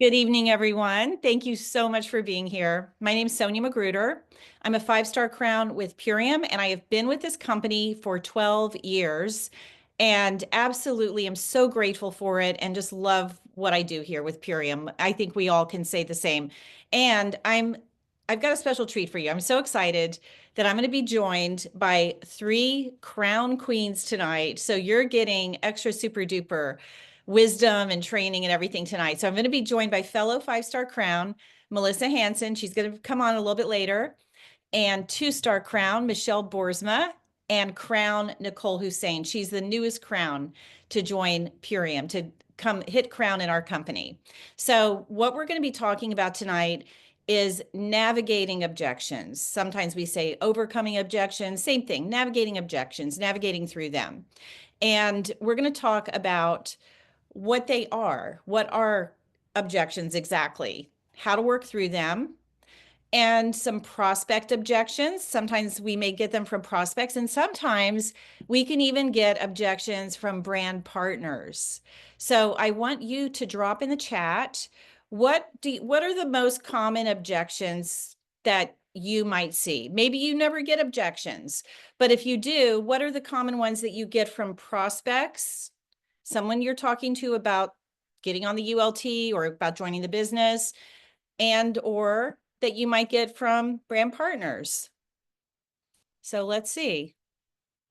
Good evening, everyone. Thank you so much for being here. My name is Sonia Magruder. I'm a five-star crown with Purium, and I have been with this company for 12 years. And absolutely, I'm so grateful for it and just love what I do here with Purium. I think we all can say the same. And I've got a special treat for you. I'm so excited that I'm going to be joined by three crown queens tonight. So you're getting extra super duper wisdom and training and everything tonight. So I'm going to be joined by fellow five-star crown, Melissa Hanson. She's going to come on a little bit later. And two-star crown, Michelle Boersma, and crown, Nichole Hosein. She's the newest crown to join Purium, to come hit crown in our company. So what we're going to be talking about tonight is navigating objections. Sometimes we say overcoming objections, same thing, navigating objections, navigating through them. And we're going to talk about what they are. What are objections exactly? How to work through them, and some prospect objections. Sometimes we may get them from prospects, and sometimes we can even get objections from brand partners. So I want you to drop in the chat, what are the most common objections that you might see? Maybe you never get objections, but if you do, what are the common ones that you get from prospects? Someone you're talking to about getting on the ULT or about joining the business, and or that you might get from brand partners. So let's see.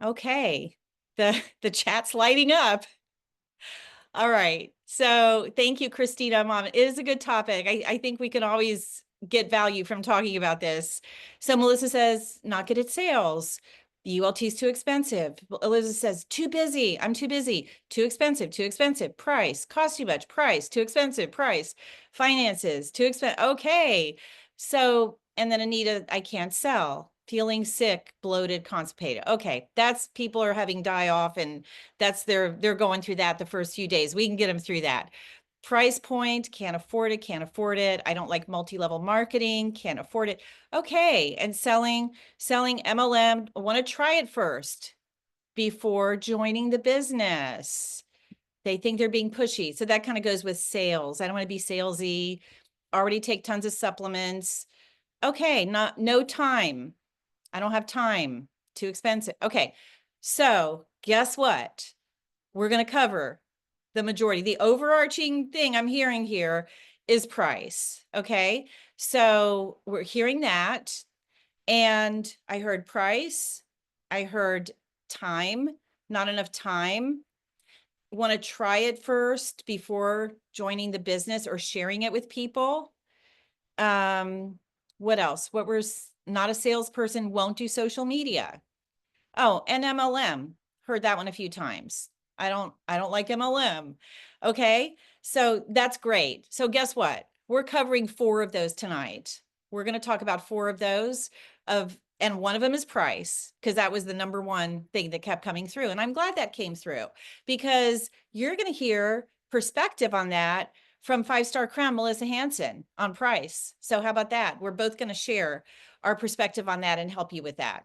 Okay, the chat's lighting up. All right. So thank you, Christina, Mom. It is a good topic. I think we can always get value from talking about this. So Melissa says, not good at sales. The ULT is too expensive. Elizabeth says, too busy. I'm too busy. Too expensive. Too expensive. Price. Cost too much. Price. Too expensive. Price. Finances. Too expensive. Okay. So, and then Anita, I can't sell. Feeling sick, bloated, constipated. Okay, that's people are having die off, and that's they're going through that the first few days. We can get them through that. Price point, can't afford it, can't afford it. I don't like multi-level marketing, can't afford it. Okay, and selling MLM, I want to try it first before joining the business. They think they're being pushy. So that kind of goes with sales. I don't want to be salesy, already take tons of supplements. Okay, no time. I don't have time. Too expensive. Okay, so guess what? We're going to cover the majority. The overarching thing I'm hearing here is price. Okay, so we're hearing that. And I heard price. I heard time, not enough time. Want to try it first before joining the business or sharing it with people. What else? What was not a salesperson, won't do social media. Oh, and MLM. Heard that one a few times. I don't like MLM. Okay, so that's great. So guess what? We're covering 4 of those tonight. We're going to talk about 4 of those and one of them is price, because that was the number one thing that kept coming through. And I'm glad that came through, because you're going to hear perspective on that from five-star crown Melissa Hanson on price. So how about that? We're both going to share our perspective on that and help you with that.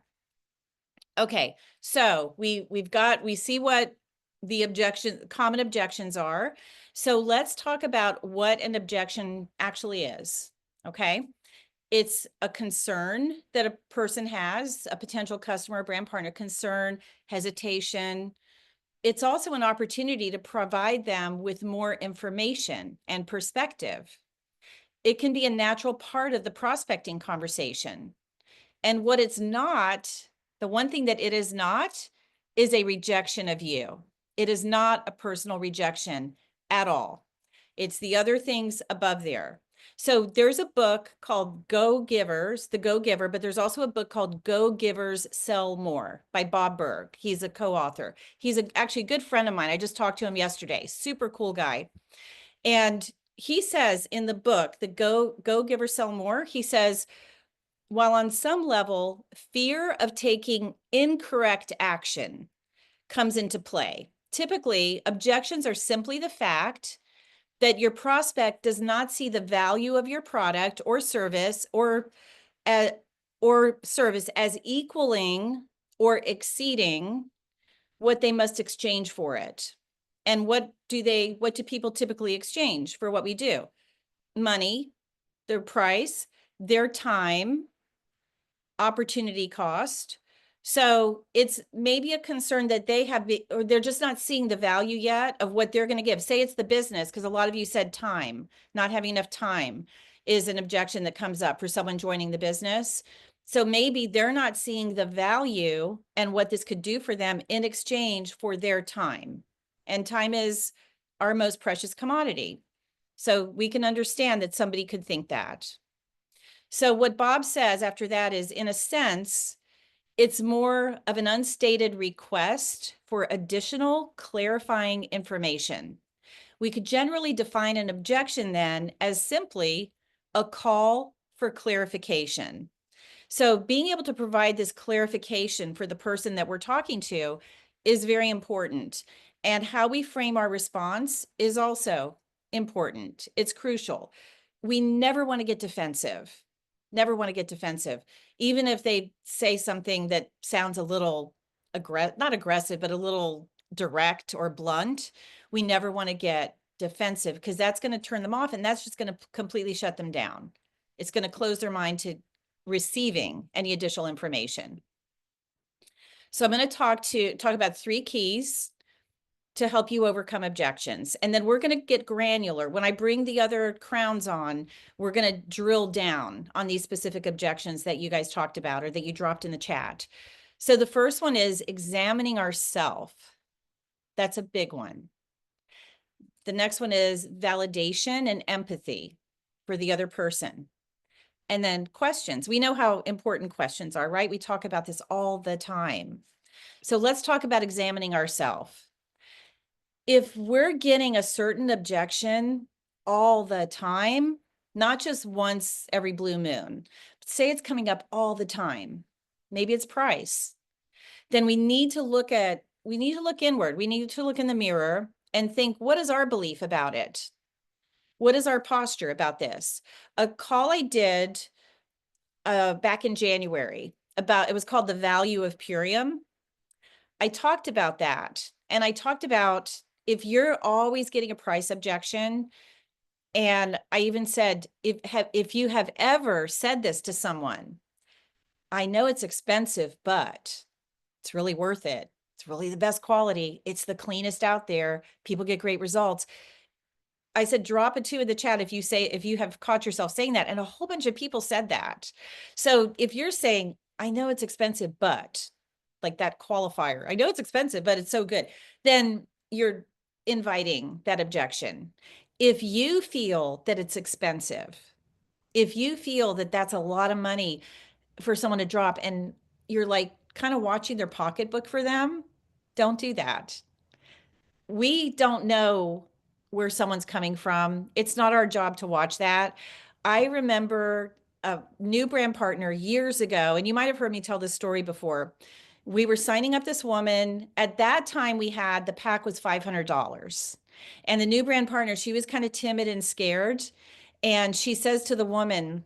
Okay, so we see what the common objections are. So let's talk about what an objection actually is. Okay, it's a concern that a person has, a potential customer, brand partner, concern, hesitation. It's also an opportunity to provide them with more information and perspective. It can be a natural part of the prospecting conversation. And what it's not, the one thing that it is not, is a rejection of you. It is not a personal rejection at all. It's the other things above there. So there's a book called Go Givers, The Go Giver, but there's also a book called Go Givers Sell More by Bob Burg. He's a co-author. He's actually a good friend of mine. I just talked to him yesterday. Super cool guy. And he says in the book, the Go Giver Sell More, he says, while on some level, fear of taking incorrect action comes into play. Typically, objections are simply the fact that your prospect does not see the value of your product or service or service as equaling or exceeding what they must exchange for it. And what do people typically exchange for what we do? money, their price, their time, opportunity cost. So it's maybe a concern that they have, or they're just not seeing the value yet of what they're going to give. Say it's the business, because a lot of you said time, not having enough time is an objection that comes up for someone joining the business. So maybe they're not seeing the value and what this could do for them in exchange for their time. And time is our most precious commodity. So we can understand that somebody could think that. So what Bob says after that is, in a sense, it's more of an unstated request for additional clarifying information. We could generally define an objection then as simply a call for clarification. So being able to provide this clarification for the person that we're talking to is very important. And how we frame our response is also important. It's crucial. We never want to get defensive. Never want to get defensive. Even if they say something that sounds a little not aggressive, but a little direct or blunt, we never want to get defensive, because that's going to turn them off, and that's just going to completely shut them down. It's going to close their mind to receiving any additional information. So I'm going to talk about 3 keys to help you overcome objections. And then we're going to get granular. When I bring the other crowns on, we're going to drill down on these specific objections that you guys talked about or that you dropped in the chat. So the first one is examining ourselves. That's a big one. The next one is validation and empathy for the other person. And then questions. We know how important questions are, right? We talk about this all the time. So let's talk about examining ourselves. If we're getting a certain objection all the time, not just once every blue moon, say it's coming up all the time, maybe it's price, then we need to look inward. We need to look in the mirror and think, what is our belief about it? What is our posture about this? A call I did back in January it was called The Value of Purium. I talked about that. And I talked about, if you're always getting a price objection, and I even said, if you have ever said this to someone, I know it's expensive, but it's really worth it. It's really the best quality. It's the cleanest out there. People get great results. I said, drop a 2 in the chat if you have caught yourself saying that. And a whole bunch of people said that. So if you're saying, I know it's expensive, but like that qualifier, I know it's expensive, but it's so good, then you're inviting that objection. If you feel that it's expensive, if you feel that that's a lot of money for someone to drop, and you're like kind of watching their pocketbook for them, don't do that. We don't know where someone's coming from. It's not our job to watch that. I remember a new brand partner years ago, and you might have heard me tell this story before. We were signing up this woman. At that time, the pack was $500. And the new brand partner, she was kind of timid and scared. And she says to the woman,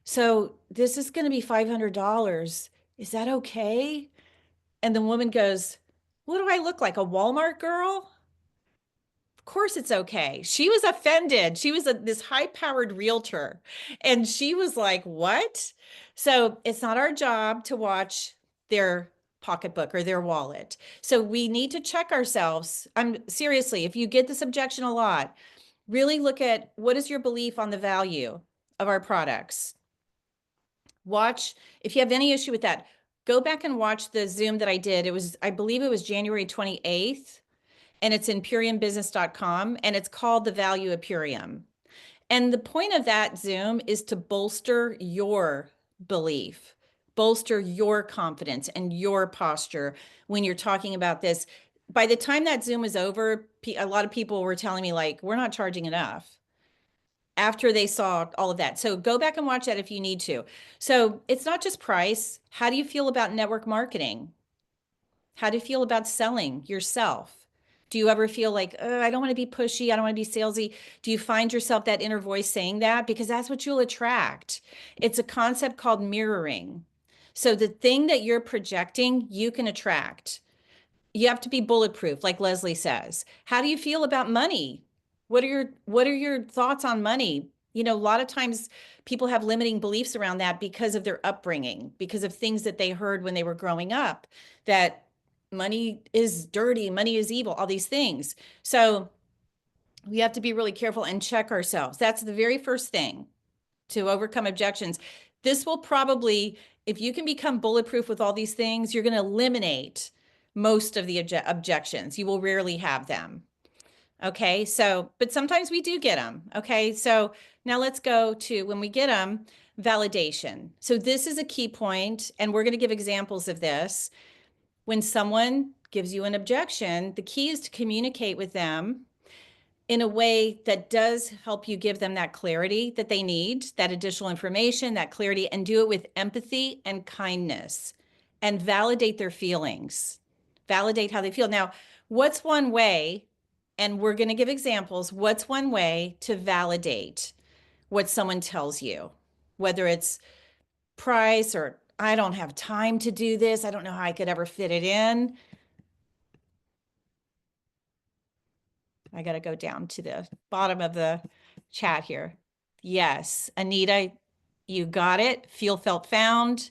so this is going to be $500. Is that okay? And the woman goes, what do I look like, a Walmart girl? Of course it's okay. She was offended. She was this high-powered realtor. And she was like, what? So it's not our job to watch their pocketbook or their wallet. So we need to check ourselves. Seriously, if you get this objection a lot, really look at, what is your belief on the value of our products? Watch, if you have any issue with that, go back and watch the Zoom that I did. I believe it was January 28th. And it's in puriumbusiness.com, and it's called The Value of Purium. And the point of that Zoom is to bolster your belief, bolster your confidence and your posture when you're talking about this. By the time that Zoom was over, a lot of people were telling me, like, we're not charging enough after they saw all of that. So go back and watch that if you need to. So it's not just price. How do you feel about network marketing? How do you feel about selling yourself? Do you ever feel like, I don't want to be pushy, I don't want to be salesy? Do you find yourself that inner voice saying that? Because that's what you'll attract. It's a concept called mirroring. So the thing that you're projecting, you can attract. You have to be bulletproof, like Leslie says. How do you feel about money? What are your thoughts on money? A lot of times people have limiting beliefs around that because of their upbringing, because of things that they heard when they were growing up, that money is dirty, money is evil, all these things. So we have to be really careful and check ourselves. That's the very first thing to overcome objections. This will probably, if you can become bulletproof with all these things, you're going to eliminate most of the objections. You will rarely have them. Okay, so, but sometimes we do get them. Okay, so now let's go to when we get them, validation. So this is a key point, and we're going to give examples of this. When someone gives you an objection, the key is to communicate with them in a way that does help you give them that clarity that they need, that additional information, that clarity, and do it with empathy and kindness, and validate their feelings, validate how they feel. Now, what's one way, and we're going to give examples, what's one way to validate what someone tells you, whether it's price or I don't have time to do this, I don't know how I could ever fit it in. I got to go down to the bottom of the chat here. Yes, Anita, you got it. Feel, felt, found.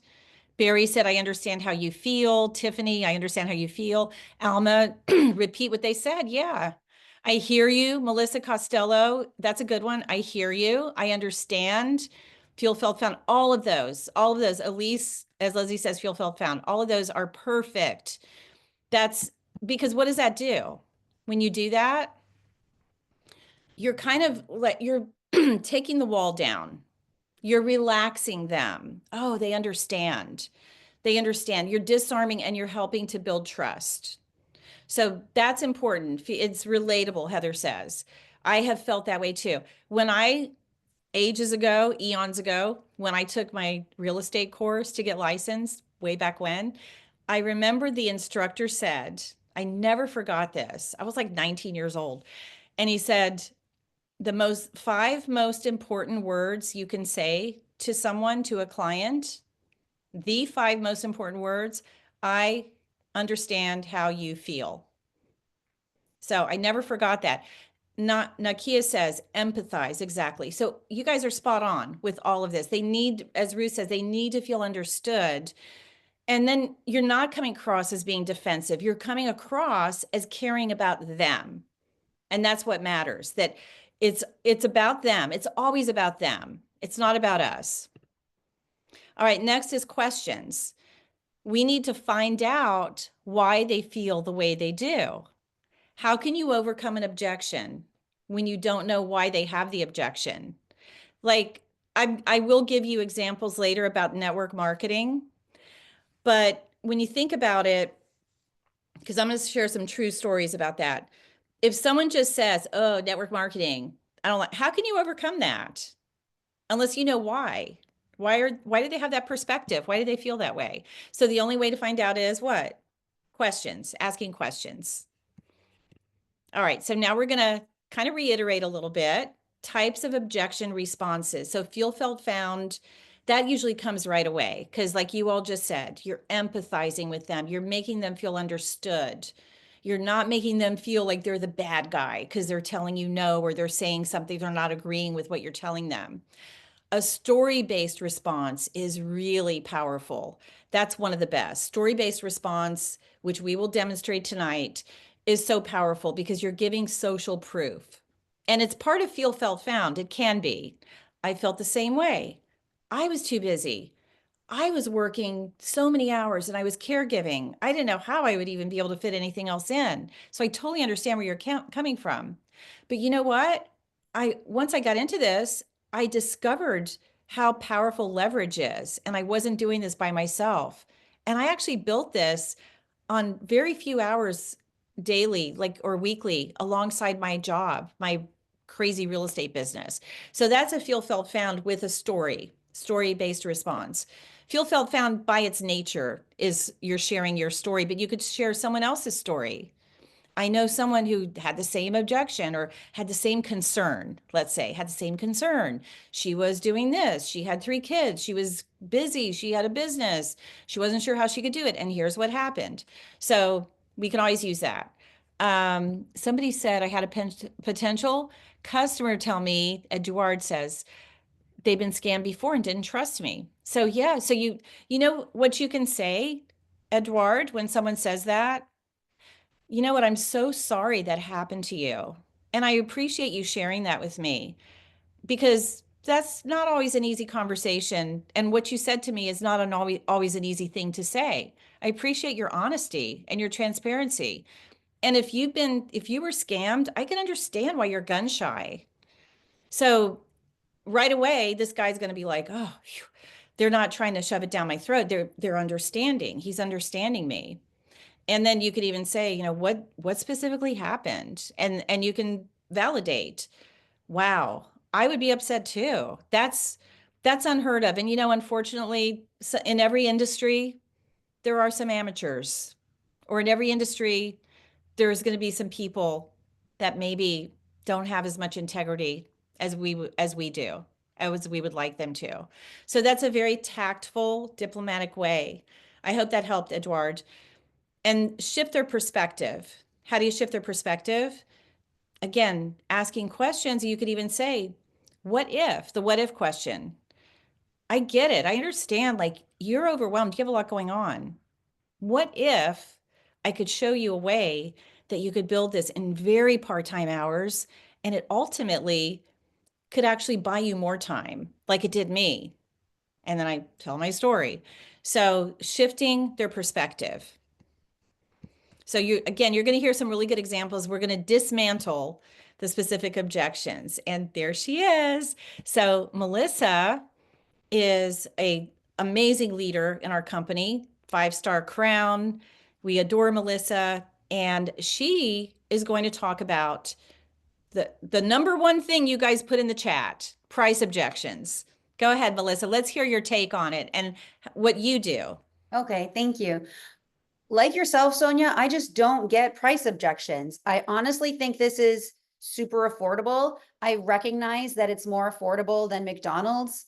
Barry said, I understand how you feel. Tiffany, I understand how you feel. Alma, repeat what they said. Yeah. I hear you. Melissa Costello, that's a good one. I hear you. I understand. Feel, felt, found. All of those. Elise, as Leslie says, feel, felt, found. All of those are perfect. That's because what does that do? When you do that, you're kind of you're taking the wall down. You're relaxing them. Oh, they understand. They understand. You're disarming and you're helping to build trust. So that's important. It's relatable, Heather says. I have felt that way too. When ages ago, eons ago, when I took my real estate course to get licensed way back when, I remember the instructor said, I never forgot this. I was like 19 years old. And he said, the five most important words you can say to someone, to a client, the five most important words, I understand how you feel. So I never forgot that. Nakia says, empathize, exactly. So you guys are spot on with all of this. They need, as Ruth says, they need to feel understood. And then you're not coming across as being defensive. You're coming across as caring about them. And that's what matters, that it's about them. It's always about them. It's not about us. All right, next is questions. We need to find out why they feel the way they do. How can you overcome an objection when you don't know why they have the objection? Like, I will give you examples later about network marketing, but when you think about it, because I'm going to share some true stories about that. If someone just says, oh, network marketing, I don't like, how can you overcome that? Unless you know why. Why do they have that perspective? Why do they feel that way? So the only way to find out is what? Questions, asking questions. All right, so now we're going to kind of reiterate a little bit. Types of objection responses. So feel, felt, found, that usually comes right away because like you all just said, you're empathizing with them. You're making them feel understood. You're not making them feel like they're the bad guy because they're telling you no, or they're saying something, they're not agreeing with what you're telling them. A story-based response is really powerful. That's one of the best. Story-based response, which we will demonstrate tonight, is so powerful because you're giving social proof. And it's part of feel, felt, found. It can be. I felt the same way. I was too busy. I was working so many hours and I was caregiving. I didn't know how I would even be able to fit anything else in. So I totally understand where you're coming from. But you know what? Once I got into this, I discovered how powerful leverage is. And I wasn't doing this by myself. And I actually built this on very few hours daily, like or weekly, alongside my job, my crazy real estate business. So that's a feel, felt, found with a story-based response. Feel, felt, found by its nature is you're sharing your story, but you could share someone else's story. I know someone who had the same objection or had the same concern, let's say, had the same concern. She was doing this. She had 3 kids. She was busy. She had a business. She wasn't sure how she could do it. And here's what happened. So we can always use that. Somebody said I had a potential customer tell me, Eduard says, they've been scammed before and didn't trust me. So yeah, so you know what you can say, Eduard, when someone says that? You know what? I'm so sorry that happened to you. And I appreciate you sharing that with me because that's not always an easy conversation. And what you said to me is not always an easy thing to say. I appreciate your honesty and your transparency. And if you were scammed, I can understand why you're gun shy. So right away, this guy's going to be like, oh, phew, they're not trying to shove it down my throat. They're understanding. He's understanding me. And then you could even say, you know, what specifically happened? And you can validate, wow, I would be upset too. That's unheard of. And you know, unfortunately, in every industry, there are some amateurs, or in every industry, there's going to be some people that maybe don't have as much integrity as we do, as we would like them to. So that's a very tactful, diplomatic way. I hope that helped, Edward. And shift their perspective. How do you shift their perspective? Again, asking questions. You could even say, what if? The what if question. I get it. I understand. Like, you're overwhelmed. You have a lot going on. What if I could show you a way that you could build this in very part-time hours and it ultimately could actually buy you more time, like it did me? And then I tell my story. So shifting their perspective. So again, you're going to hear some really good examples. We're going to dismantle the specific objections. And there she is. So Melissa is a amazing leader in our company, 5-star Crown. We adore Melissa, and she is going to talk about the number one thing you guys put in the chat, price objections. Go ahead, Melissa. Let's hear your take on it and what you do. Okay, thank you. Like yourself, Sonia, I just don't get price objections. I honestly think this is super affordable. I recognize that it's more affordable than McDonald's,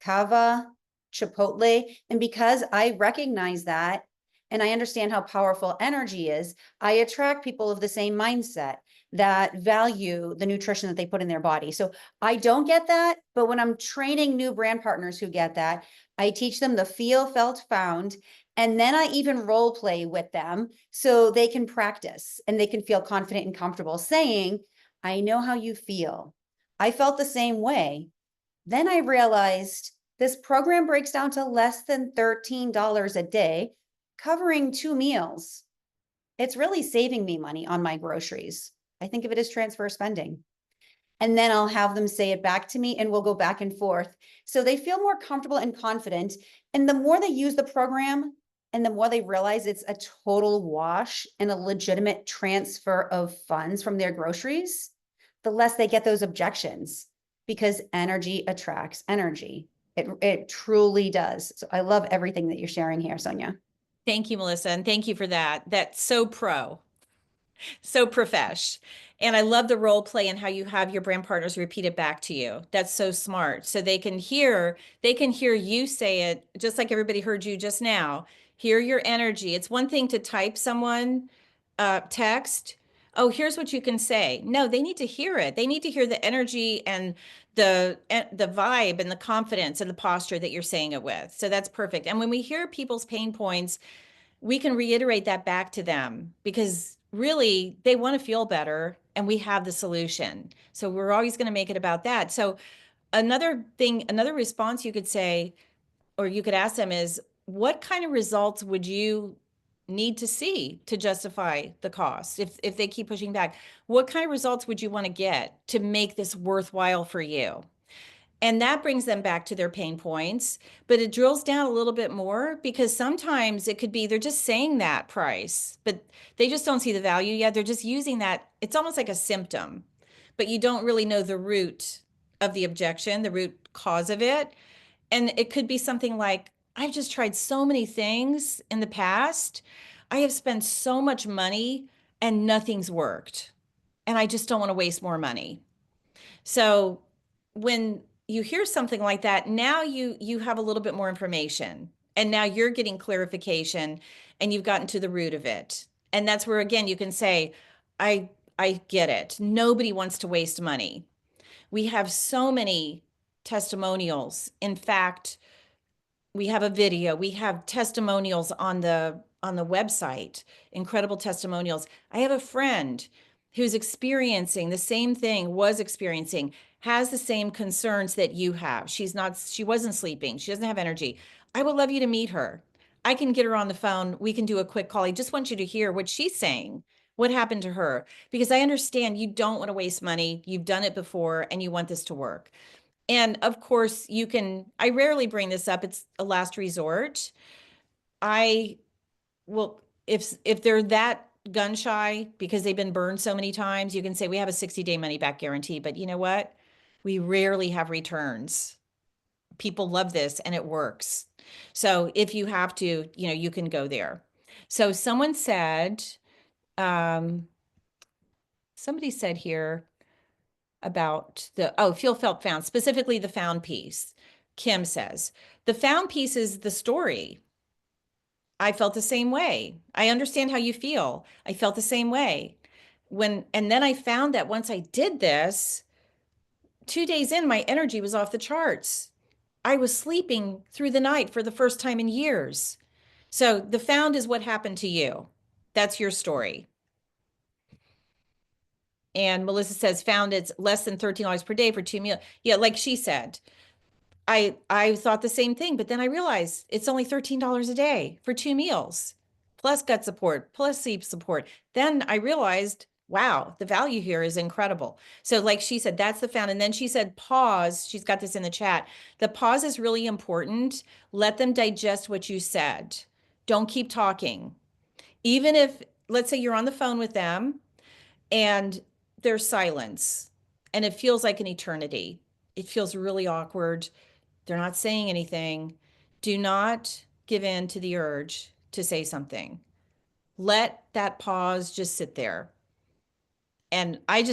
Cava, Chipotle. And because I recognize that and I understand how powerful energy is, I attract people of the same mindset that value the nutrition that they put in their body. So I don't get that, but when I'm training new brand partners who get that, I teach them the feel, felt, found, and then I even role play with them so they can practice and they can feel confident and comfortable saying, I know how you feel. I felt the same way. Then I realized this program breaks down to less than $13 a day, covering 2 meals. It's really saving me money on my groceries. I think of it as transfer spending. And then I'll have them say it back to me and we'll go back and forth. So they feel more comfortable and confident. And the more they use the program and the more they realize it's a total wash and a legitimate transfer of funds from their groceries, the less they get those objections, because energy attracts energy. It truly does. So I love everything that you're sharing here, Sonia. Thank you, Melissa. And thank you for that. That's so so profesh. And I love the role play and how you have your brand partners repeat it back to you. That's so smart. So they can hear you say it just like everybody heard you just now. Hear your energy. It's one thing to type someone text. Oh, here's what you can say. No, they need to hear it. They need to hear the energy and the vibe and the confidence and the posture that you're saying it with. So that's perfect. And when we hear people's pain points, we can reiterate that back to them because really they want to feel better and we have the solution. So we're always going to make it about that. So another response you could say, or you could ask them is, what kind of results would you need to see to justify the cost? If they keep pushing back, what kind of results would you want to get to make this worthwhile for you? And that brings them back to their pain points, but it drills down a little bit more because sometimes it could be they're just saying that price, but they just don't see the value yet. They're just using that. It's almost like a symptom, but you don't really know the root of the objection, the root cause of it. And it could be something like, I've just tried so many things in the past. I have spent so much money and nothing's worked. And I just don't want to waste more money. So when you hear something like that, now you have a little bit more information and now you're getting clarification and you've gotten to the root of it. And that's where, again, you can say, I I get it. Nobody wants to waste money. We have so many testimonials. In fact, we have a video, we have testimonials on the website, incredible testimonials. I have a friend who's experiencing the same thing, was experiencing, has the same concerns that you have. She wasn't sleeping, she doesn't have energy. I would love you to meet her. I can get her on the phone, we can do a quick call. I just want you to hear what she's saying, what happened to her, because I understand you don't want to waste money, you've done it before, and you want this to work. And of course, I rarely bring this up. It's a last resort. I will, if they're that gun shy because they've been burned so many times, you can say we have a 60-day money back guarantee. But you know what? We rarely have returns. People love this and it works. So if you have to, you can go there. So um, somebody said here, about feel felt found, specifically the found piece. Kim says, the found piece is the story. I felt the same way. I understand how you feel. I felt the same way. And then I found that once I did this, 2 days in, my energy was off the charts. I was sleeping through the night for the first time in years. So the found is what happened to you. That's your story. And Melissa says, found it's less than $13 per day for 2 meals. Yeah, like she said, I thought the same thing, but then I realized it's only $13 a day for 2 meals, plus gut support, plus sleep support. Then I realized, wow, the value here is incredible. So like she said, that's the found. And then she said, pause. She's got this in the chat. The pause is really important. Let them digest what you said. Don't keep talking. Even if, let's say you're on the phone with them and there's silence and it feels like an eternity. It feels really awkward. They're not saying anything. Do not give in to the urge to say something. Let that pause just sit there. And I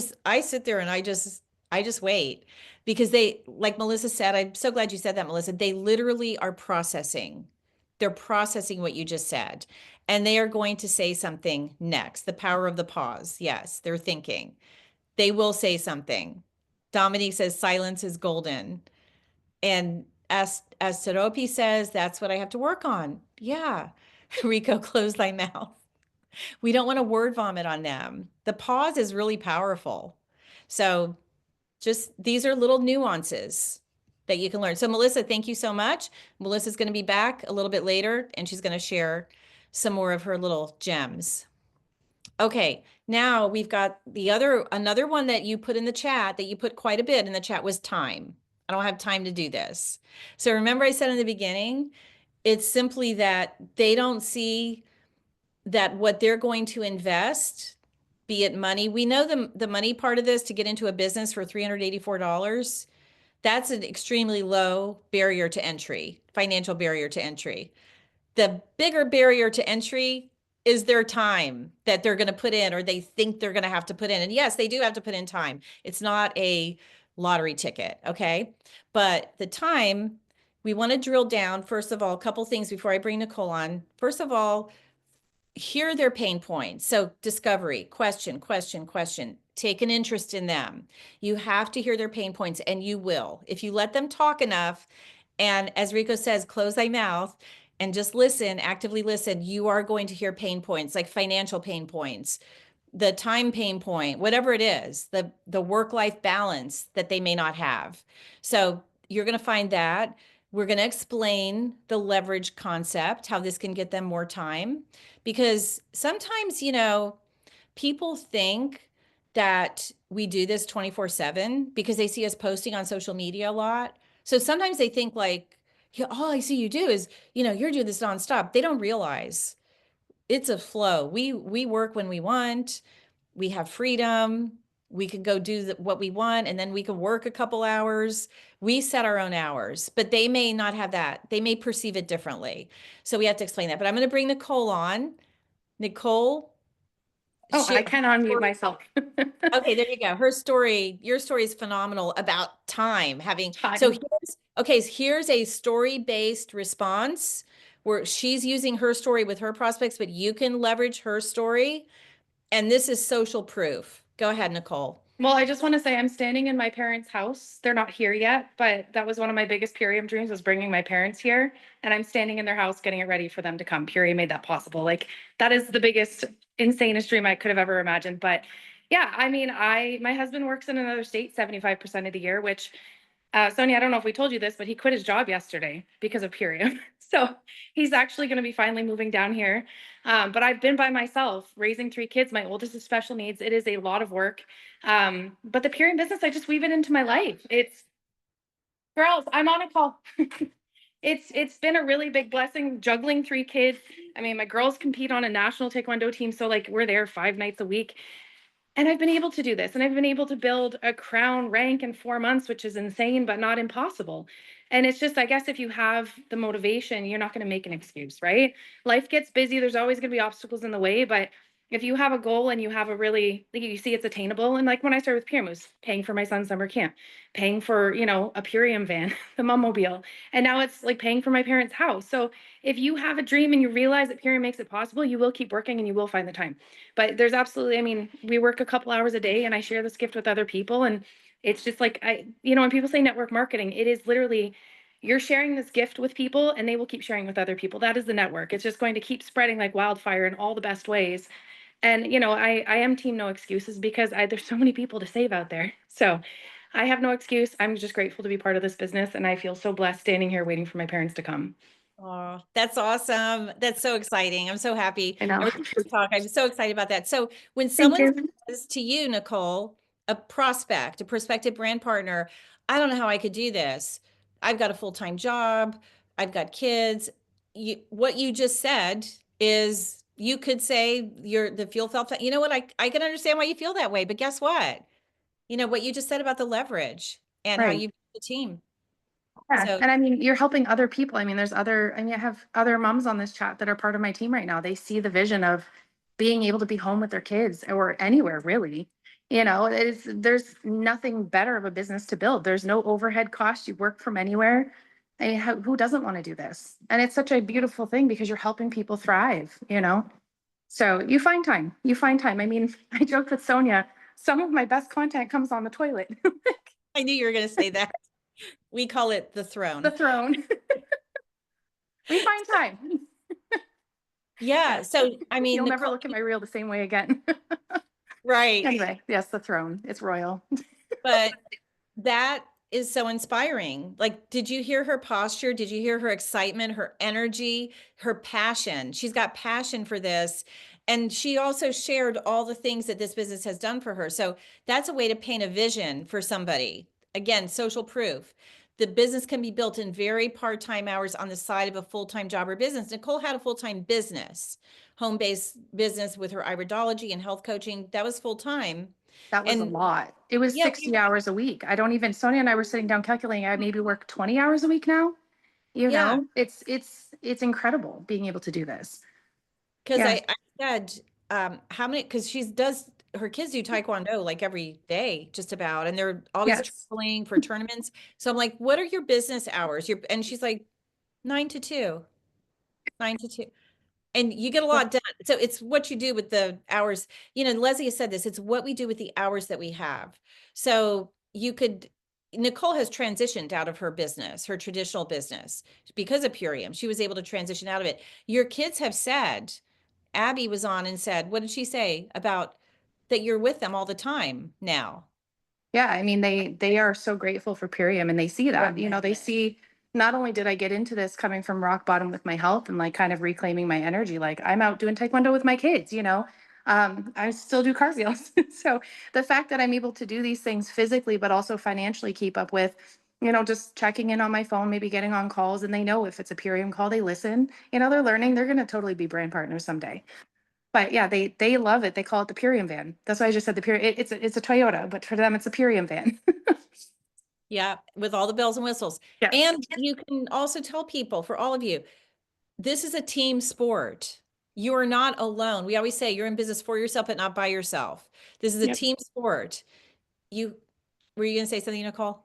sit there and I just wait because they, like Melissa said, I'm so glad you said that, Melissa. They literally are processing. They're processing what you just said. And they are going to say something next. The power of the pause. Yes, they're thinking. They will say something. Dominique says silence is golden. And as Seropi says, that's what I have to work on. Yeah. Rico, close thy mouth. We don't want to word vomit on them. The pause is really powerful. So just these are little nuances that you can learn. So Melissa, thank you so much. Melissa's going to be back a little bit later and she's going to share some more of her little gems. Okay, now we've got another one that you put in the chat, that you put quite a bit in the chat, was time. I don't have time to do this. So remember I said in the beginning, it's simply that they don't see that what they're going to invest, be it money. We know the money part of this, to get into a business for $384, that's an extremely low barrier to entry, financial barrier to entry. The bigger barrier to entry is their time that they're going to put in, or they think they're going to have to put in. And yes, they do have to put in time. It's not a lottery ticket, okay? But the time, we want to drill down, first of all, a couple things before I bring Nichole on. First of all, hear their pain points. So discovery, question, question, question. Take an interest in them. You have to hear their pain points, and you will. If you let them talk enough, and as Rico says, close thy mouth and just listen, actively listen, you are going to hear pain points, like financial pain points, the time pain point, whatever it is, the work-life balance that they may not have. So you're going to find that. We're going to explain the leverage concept, how this can get them more time, because sometimes, people think that we do this 24/7 because they see us posting on social media a lot. So sometimes they think like, yeah, all I see you do is, you're doing this nonstop. They don't realize it's a flow. We work when we want. We have freedom. We can go do what we want, and then we can work a couple hours. We set our own hours, but they may not have that. They may perceive it differently. So we have to explain that. But I'm going to bring Nichole on. Nichole. Oh, I can unmute myself. Okay, there you go. Your story is phenomenal about time. Time. So here's a story-based response where she's using her story with her prospects, but you can leverage her story And this is social proof. Go ahead, Nichole. Well, I just want to say I'm standing in my parents' house. They're not here yet, but that was one of my biggest Purium dreams, was bringing my parents here. And I'm standing in their house getting it ready for them to come. Purium made that possible. Like, that is the biggest, insanest dream I could have ever imagined. But yeah, I mean, my husband works in another state 75% of the year, which Sonia, I don't know if we told you this, but he quit his job yesterday because of Purium. So he's actually going to be finally moving down here. But I've been by myself raising 3 kids. My oldest is special needs. It is a lot of work. But the Purium business, I just weave it into my life. It's, girls, I'm on a call. It's been a really big blessing juggling 3 kids. I mean, my girls compete on a national taekwondo team, so like we're there 5 nights a week. And I've been able to do this, and I've been able to build a crown rank in 4 months, which is insane, but not impossible. And it's just, I guess, if you have the motivation, you're not going to make an excuse, right? Life gets busy. There's always going to be obstacles in the way, but if you have a goal and you have a really, like, you see it's attainable. And like when I started with Purium, it was paying for my son's summer camp, paying for, a Purium van, the Mummobile. And now it's like paying for my parents' house. So if you have a dream and you realize that Purium makes it possible, you will keep working and you will find the time. But there's absolutely, I mean, we work a couple hours a day and I share this gift with other people. And it's just like, when people say network marketing, it is literally, you're sharing this gift with people and they will keep sharing with other people. That is the network. It's just going to keep spreading like wildfire in all the best ways. And, I am team no excuses, because there's so many people to save out there. So I have no excuse. I'm just grateful to be part of this business. And I feel so blessed standing here waiting for my parents to come. Oh, that's awesome. That's so exciting. I'm so happy. I know. I'm so excited about that. So when Thank someone you. says to you, Nichole, a prospective brand partner, I don't know how I could do this. I've got a full-time job. I've got kids. What you just said is, you could say the fuel felt, you know what? I can understand why you feel that way, but guess what? What you just said about the leverage and how Right. you build the team. Yeah. So And I mean, you're helping other people. I mean, I have other moms on this chat that are part of my team right now. They see the vision of being able to be home with their kids, or anywhere really. There's nothing better of a business to build. There's no overhead cost. You work from anywhere. Who doesn't want to do this? And it's such a beautiful thing because you're helping people thrive. So you find time. I mean, I joked with Sonia, some of my best content comes on the toilet. I knew you were going to say that. We call it the throne. The throne. We find time. Yeah. So, I mean, You'll never look at my reel the same way again. right. Anyway, yes, the throne. It's royal. But that is so inspiring. Like, did you hear her posture? Did you hear her excitement, her energy, her passion? She's got passion for this. And she also shared all the things that this business has done for her. So that's a way to paint a vision for somebody. Again, social proof. The business can be built in very part-time hours on the side of a full-time job or business. Nichole had a full-time business, home-based business with her iridology and health coaching. That was full-time. That was a And lot. It was yeah, 60 hours a week. Sonia and I were sitting down calculating, I maybe work 20 hours a week now. yeah. It's incredible being able to do this. Because Yeah. I said, how many, because her kids do Taekwondo like every day, just about, and they're always Yes. traveling for tournaments. So I'm like, what are your business hours? And she's like, 9 to 2, 9 to 2. And you get a lot done. So it's what you do with the hours. Leslie has said this, it's what we do with the hours that we have. So Nichole has transitioned out of her business, her traditional business, because of Purium. She was able to transition out of it. Your kids have said, Abby was on and said, what did she say about that you're with them all the time now? Yeah, I mean, they are so grateful for Purium, and they see that. They see, not only did I get into this coming from rock bottom with my health and like kind of reclaiming my energy, like I'm out doing Taekwondo with my kids. I still do cartwheels. So the fact that I'm able to do these things physically, but also financially keep up with, just checking in on my phone, maybe getting on calls, and they know if it's a Purium call, they listen, they're learning, they're going to totally be brand partners someday. But yeah, they love it. They call it the Purium van. That's why I just said the Purium. It's a Toyota, but for them, it's a Purium van. Yeah, with all the bells and whistles. Yes. And you can also tell people, for all of you, this is a team sport. You are not alone. We always say you're in business for yourself, but not by yourself. This is a Yep. team sport. Were you going to say something, Nichole?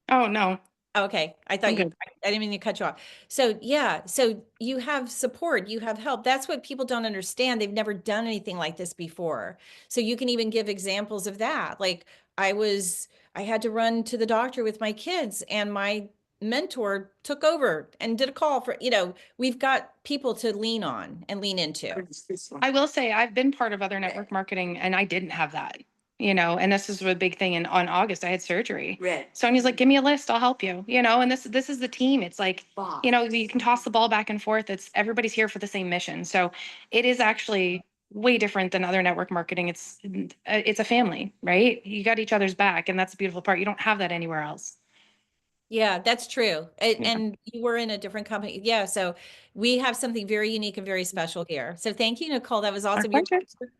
Oh no. Okay, I thought Okay. I didn't mean to cut you off. So yeah, so you have support, you have help. That's what people don't understand. They've never done anything like this before. So you can even give examples of that. Like I had to run to the doctor with my kids and my mentor took over and did a call for, we've got people to lean on and lean into. I will say I've been part of other network marketing and I didn't have that, and this is a big thing. And on August, I had surgery. Sonia's like, give me a list, I'll help you, and this is the team. It's like, you can toss the ball back and forth. It's everybody's here for the same mission. So it is actually way different than other network marketing. It's a family, right? You got each other's back. And that's the beautiful part. You don't have that anywhere else. Yeah, that's true. Yeah. And you were in a different company. Yeah, so we have something very unique and very special here. So thank you, Nicole. That was awesome.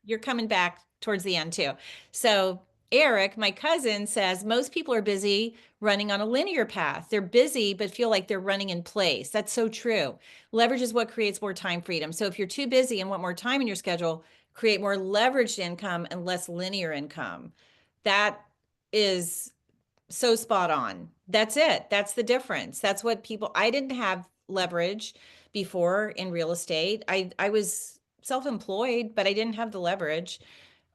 You're coming back towards the end too. So Eric, my cousin, says most people are busy running on a linear path. They're busy, but feel like they're running in place. That's so true. Leverage is what creates more time freedom. So if you're too busy and want more time in your schedule, create more leveraged income and less linear income. That is so spot on. That's it. That's the difference. That's what I didn't have leverage before in real estate. I was self-employed, but I didn't have the leverage.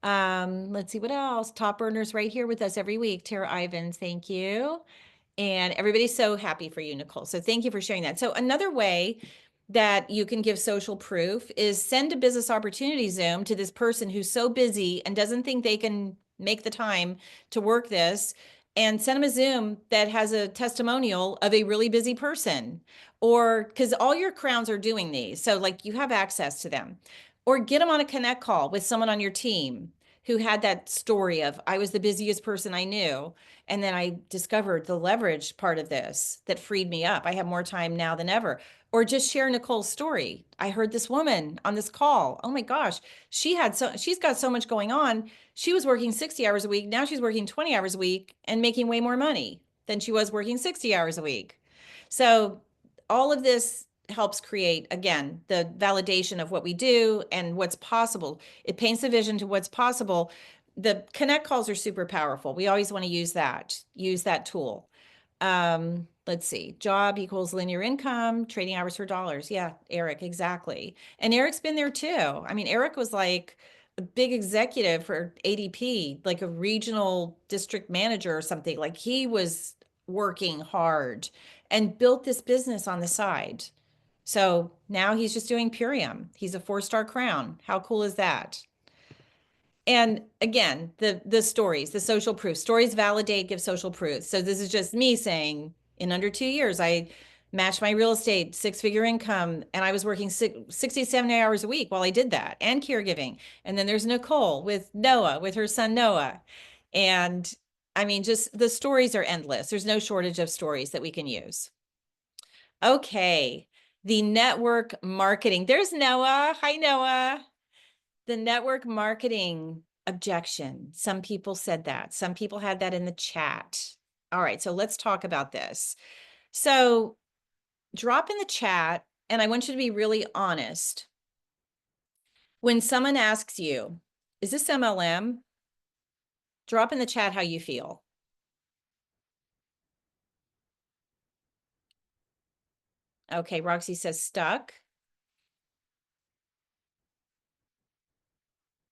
Let's see what else. Top earners right here with us every week. Tara Ivins, thank you. And everybody's so happy for you, Nicole. So thank you for sharing that. So another way that you can give social proof is send a business opportunity Zoom to this person who's so busy and doesn't think they can make the time to work this, and send them a Zoom that has a testimonial of a really busy person, or because all your crowns are doing these. So like you have access to them, or get them on a connect call with someone on your team who had that story of, I was the busiest person I knew. And then I discovered the leverage part of this that freed me up. I have more time now than ever. Or just share Nicole's story. I heard this woman on this call. Oh my gosh, she's got so much going on. She was working 60 hours a week. Now she's working 20 hours a week and making way more money than she was working 60 hours a week. So all of this helps create, again, the validation of what we do and what's possible. It paints a vision to what's possible. The connect calls are super powerful. We always want to use that tool. Let's see, job equals linear income, trading hours for dollars. Yeah, Eric, exactly. And Eric's been there too. I mean, Eric was like a big executive for ADP, like a regional district manager or something. Like he was working hard and built this business on the side. So now he's just doing Purium. He's a 4-star crown. How cool is that? And again, the stories, the social proof. Stories validate, give social proof. So this is just me saying, in under 2 years, I matched my real estate 6-figure income, and I was working 60, 70 hours a week while I did that, and caregiving. And then there's Nicole with Noah, with her son Noah. And I mean, just the stories are endless. There's no shortage of stories that we can use. Okay, the network marketing. There's Noah. Hi, Noah. The network marketing objection. Some people said that. Some people had that in the chat. All right, so let's talk about this. So drop in the chat, and I want you to be really honest. When someone asks you, is this MLM? Drop in the chat how you feel. Okay, Roxy says stuck.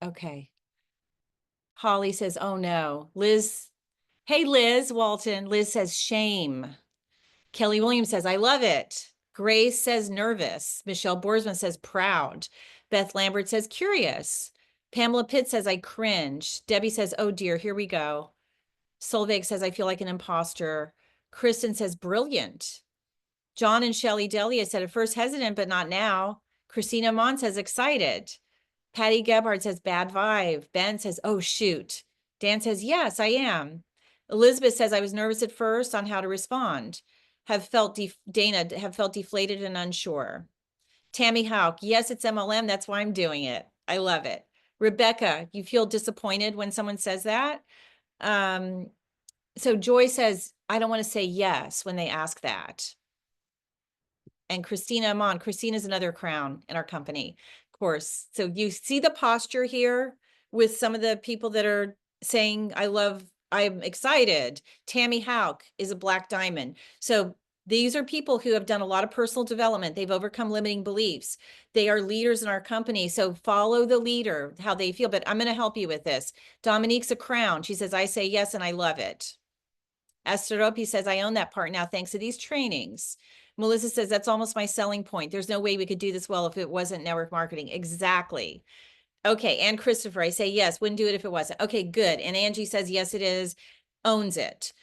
Okay. Holly says, oh no. Liz, hey Liz Walton. Liz says shame. Kelly Williams says, I love it. Grace says nervous. Michelle Boersma says proud. Beth Lambert says curious. Pamela Pitt says, I cringe. Debbie says, oh dear, here we go. Solveig says, I feel like an imposter. Kristen says, brilliant. John and Shelley Delia said, at first hesitant, but not now. Christina Mon says, excited. Patty Gebhardt says, bad vibe. Ben says, oh, shoot. Dan says, yes, I am. Elizabeth says, I was nervous at first on how to respond. Dana have felt deflated and unsure. Tammy Hauk, yes, it's MLM. That's why I'm doing it. I love it. Rebecca, you feel disappointed when someone says that? So Joy says, I don't want to say yes when they ask that. And Christina Amon, Christina's another crown in our company, of course. So you see the posture here with some of the people that are saying, I love I'm excited. Tammy Hauk is a black diamond. So these are people who have done a lot of personal development. They've overcome limiting beliefs. They are leaders in our company. So follow the leader, how they feel. But I'm going to help you with this. Dominique's a crown. She says, I say yes, and I love it. Esteropi says, I own that part now thanks to these trainings. Melissa says, that's almost my selling point. There's no way we could do this well if it wasn't network marketing. Exactly. Okay. And Christopher, I say, yes, wouldn't do it if it wasn't. Okay, good. And Angie says, yes, it is, owns it.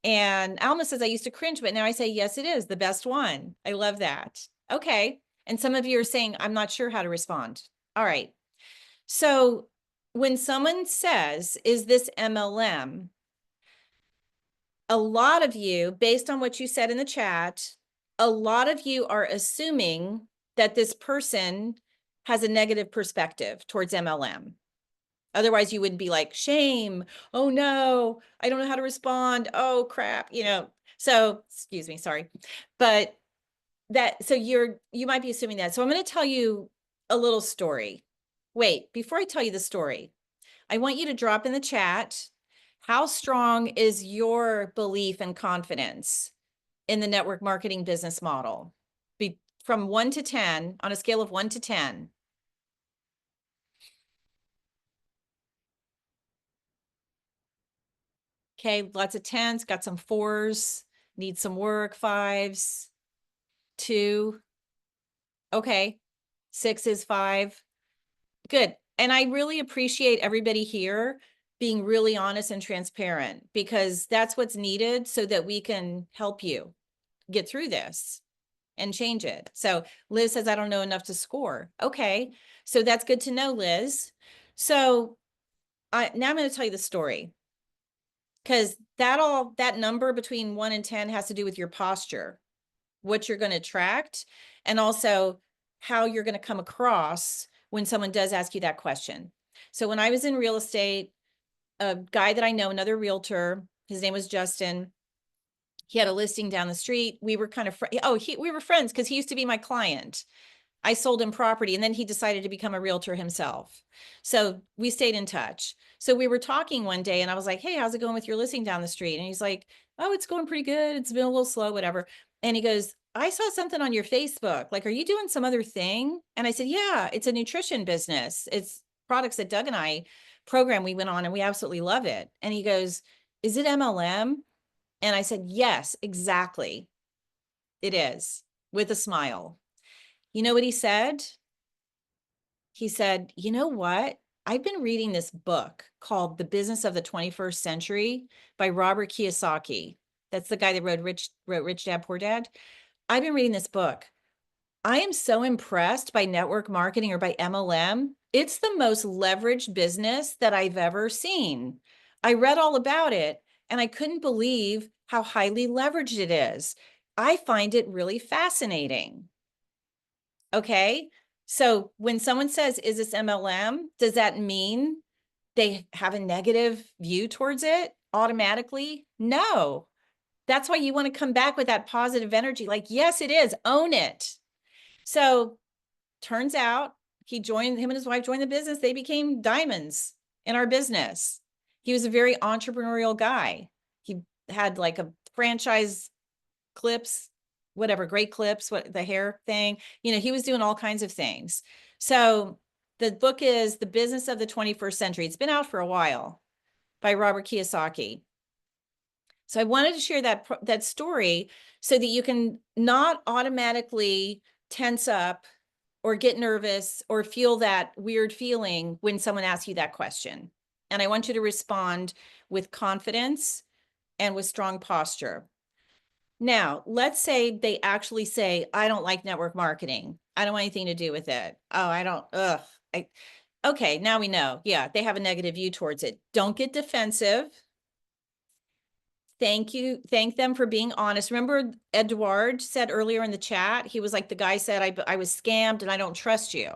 And Alma says, I used to cringe, but now I say, yes, it is the best one. I love that. Okay. And some of you are saying, I'm not sure how to respond. All right. So when someone says, is this MLM? A lot of you, based on what you said in the chat, a lot of you are assuming that this person has a negative perspective towards MLM. Otherwise, you wouldn't be like, shame. Oh no, I don't know how to respond. Oh crap, So, excuse me, sorry. But so you might be assuming that. So I'm going to tell you a little story. Wait, before I tell you the story, I want you to drop in the chat, how strong is your belief and confidence in the network marketing business model? From 1 to 10, on a scale of 1 to 10. Okay, lots of 10s, got some 4s, need some work, 5s, 2. Okay, 6 is 5. Good. And I really appreciate everybody here being really honest and transparent, because that's what's needed so that we can help you get through this and change it. So Liz says, I don't know enough to score. Okay, so that's good to know, Liz. So now I'm going to tell you the story, because that number between 1 and 10 has to do with your posture, what you're going to attract, and also how you're going to come across when someone does ask you that question. So when I was in real estate, a guy that I know, another realtor, his name was Justin. He had a listing down the street. We were kind of, we were friends because he used to be my client. I sold him property, and then he decided to become a realtor himself. So we stayed in touch. So we were talking one day, and I was like, hey, how's it going with your listing down the street? And he's like, oh, it's going pretty good. It's been a little slow, whatever. And he goes, I saw something on your Facebook. Like, are you doing some other thing? And I said, yeah, it's a nutrition business. It's products that Doug and I program. We went on and we absolutely love it. And he goes, is it MLM? And I said, yes, exactly. It is, with a smile. You know what he said? He said, you know what? I've been reading this book called The Business of the 21st Century by Robert Kiyosaki. That's the guy that wrote Rich Dad, Poor Dad. I've been reading this book. I am so impressed by network marketing, or by MLM. It's the most leveraged business that I've ever seen. I read all about it, and I couldn't believe how highly leveraged it is. I find it really fascinating. Okay. So when someone says, is this MLM? Does that mean they have a negative view towards it automatically? No. That's why you want to come back with that positive energy. Like, yes, it is. Own it. So turns out him and his wife joined the business. They became diamonds in our business. He was a very entrepreneurial guy. He had like a franchise clips, whatever, great clips, the hair thing, he was doing all kinds of things. So the book is The Business of the 21st Century. It's been out for a while, by Robert Kiyosaki. So I wanted to share that story so that you can not automatically tense up or get nervous or feel that weird feeling when someone asks you that question. And I want you to respond with confidence and with strong posture. Now, let's say they actually say, I don't like network marketing. I don't want anything to do with it. Oh, I don't, okay, now we know. Yeah, they have a negative view towards it. Don't get defensive. Thank you. Thank them for being honest. Remember, Edward said earlier in the chat, he was like, the guy said, I was scammed and I don't trust you.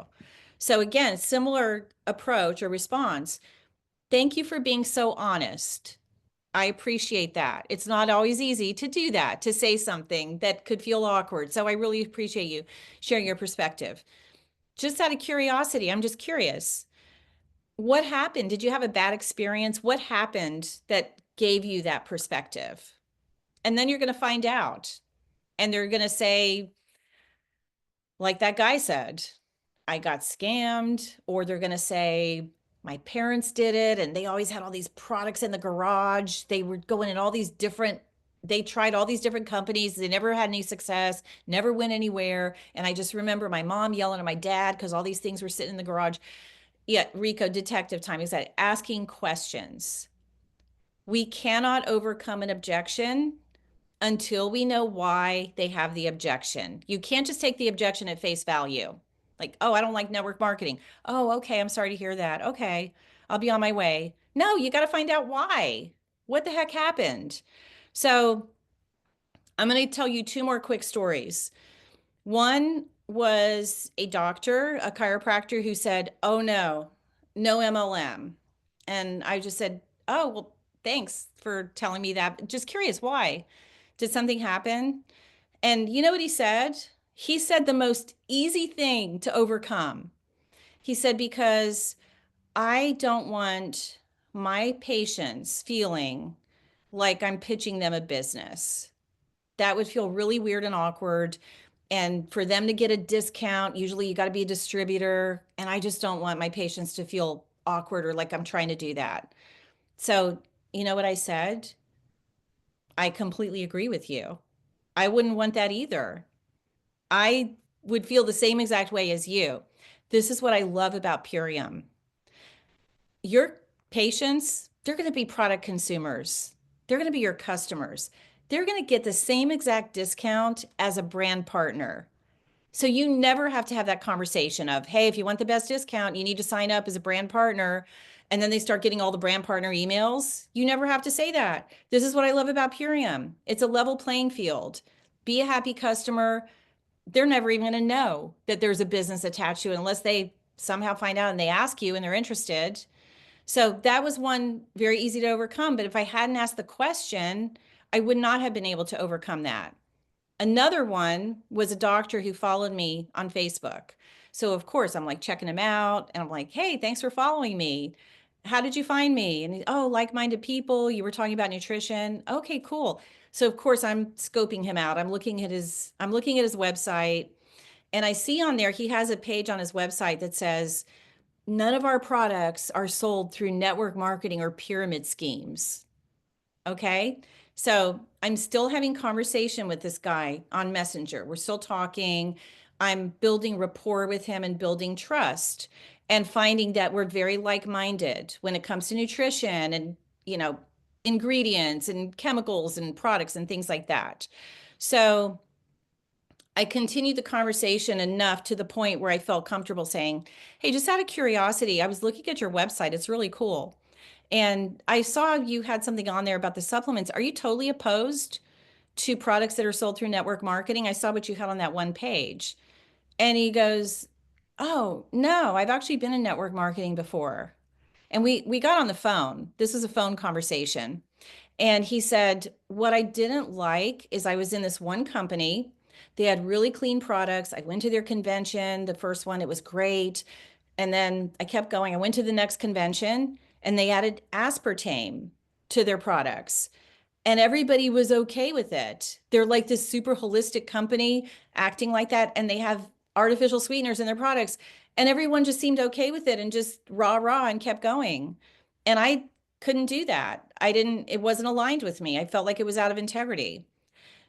So again, similar approach or response. Thank you for being so honest. I appreciate that. It's not always easy to do that, to say something that could feel awkward. So I really appreciate you sharing your perspective. Just out of curiosity, I'm just curious. What happened? Did you have a bad experience? What happened that gave you that perspective? And then you're going to find out. And they're going to say, like that guy said, I got scammed, or they're going to say, my parents did it and they always had all these products in the garage. They were going in all these different, they tried all these different companies. They never had any success, never went anywhere. And I just remember my mom yelling at my dad because all these things were sitting in the garage. Yeah, Rico, detective time, is that asking questions. We cannot overcome an objection until we know why they have the objection. You can't just take the objection at face value. Like, oh, I don't like network marketing. Oh, okay, I'm sorry to hear that. Okay, I'll be on my way. No, you got to find out why. What the heck happened? So I'm going to tell you two more quick stories. One was a doctor, a chiropractor, who said, oh, no MLM. And I just said, oh, well, thanks for telling me that. Just curious, why? Did something happen? And you know what he said? He said the most easy thing to overcome. He said, because I don't want my patients feeling like I'm pitching them a business. That would feel really weird and awkward. And for them to get a discount, usually you got to be a distributor. And I just don't want my patients to feel awkward or like I'm trying to do that. So, you know what I said? I completely agree with you. I wouldn't want that either. I would feel the same exact way as you. This is what I love about Purium. Your patients, they're going to be product consumers. They're going to be your customers. They're going to get the same exact discount as a brand partner. So you never have to have that conversation of, hey, if you want the best discount, you need to sign up as a brand partner. And then they start getting all the brand partner emails. You never have to say that. This is what I love about Purium. It's a level playing field. Be a happy customer. They're never even going to know that there's a business attached to it unless they somehow find out and they ask you and they're interested. So that was one very easy to overcome. But if I hadn't asked the question, I would not have been able to overcome that. Another one was a doctor who followed me on Facebook. So of course I'm like checking him out and I'm like, hey, thanks for following me. How did you find me? And oh, like-minded people. You were talking about nutrition. Okay, cool. So of course I'm scoping him out. I'm looking at his website, and I see on there he has a page on his website that says, none of our products are sold through network marketing or pyramid schemes. Okay. So I'm still having conversation with this guy on Messenger. We're still talking. I'm building rapport with him and building trust and finding that we're very like-minded when it comes to nutrition and, ingredients and chemicals and products and things like that. So I continued the conversation enough to the point where I felt comfortable saying, hey, just out of curiosity, I was looking at your website. It's really cool. And I saw you had something on there about the supplements. Are you totally opposed to products that are sold through network marketing? I saw what you had on that one page. And he goes, oh, no, I've actually been in network marketing before. And we got on the phone. This was a phone conversation. And he said, what I didn't like is I was in this one company. They had really clean products. I went to their convention, the first one, it was great. And then I kept going. I went to the next convention and they added aspartame to their products. And everybody was okay with it. They're like this super holistic company acting like that. And they have artificial sweeteners in their products. And everyone just seemed okay with it and just rah and kept going. And I couldn't do that. It wasn't aligned with me. I felt like it was out of integrity.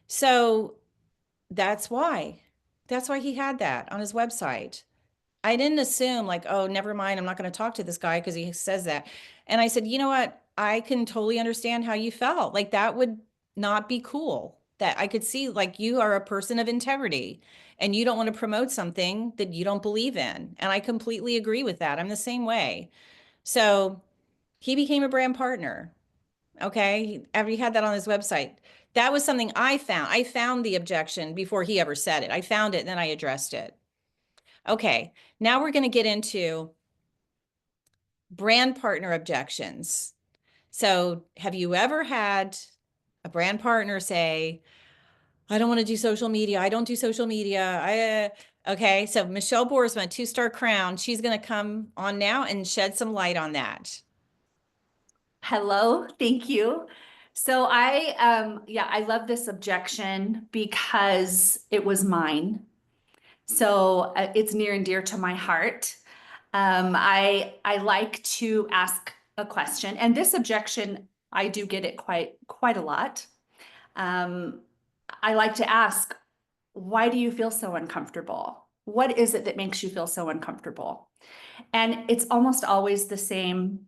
So that's why he had that on his website. I didn't assume like, oh, never mind, I'm not going to talk to this guy because he says that. And I said, you know what? I can totally understand how you felt. Like that would not be cool. That I could see like you are a person of integrity and you don't want to promote something that you don't believe in. And I completely agree with that. I'm the same way. So he became a brand partner. Okay. After he had that on his website, that was something I found. I found the objection before he ever said it. I found it and then I addressed it. Okay, now we're going to get into brand partner objections. So have you ever had a brand partner say, I don't want to do social media. I don't do social media. Okay, so Michelle Boersma, 2-star Crown, she's going to come on now and shed some light on that. Hello, thank you. So I love this objection because it was mine. So it's near and dear to my heart. I like to ask a question, and this objection, I do get it quite a lot. I like to ask, why do you feel so uncomfortable? What is it that makes you feel so uncomfortable? And it's almost always the same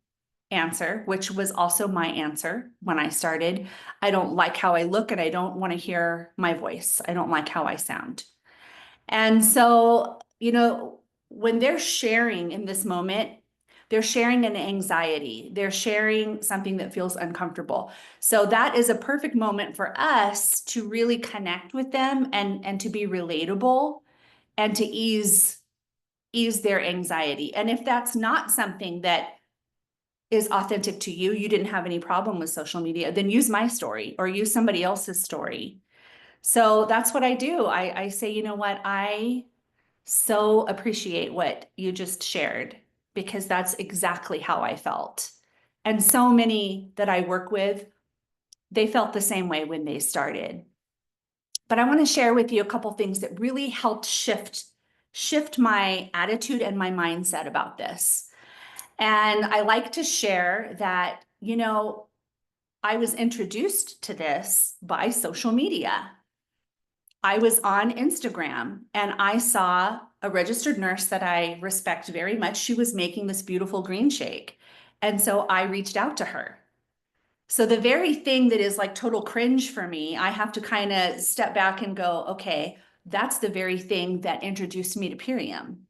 answer, which was also my answer when I started. I don't like how I look and I don't want to hear my voice. I don't like how I sound. And so, when they're sharing in this moment, they're sharing an anxiety. They're sharing something that feels uncomfortable. So that is a perfect moment for us to really connect with them and to be relatable and to ease their anxiety. And if that's not something that is authentic to you, you didn't have any problem with social media, then use my story or use somebody else's story. So that's what I do. I say, you know what, I so appreciate what you just shared because that's exactly how I felt. And so many that I work with, they felt the same way when they started. But I want to share with you a couple things that really helped shift my attitude and my mindset about this. And I like to share that, I was introduced to this by social media. I was on Instagram and I saw a registered nurse that I respect very much. She was making this beautiful green shake. And so I reached out to her. So the very thing that is like total cringe for me, I have to kind of step back and go, okay, that's the very thing that introduced me to Purium.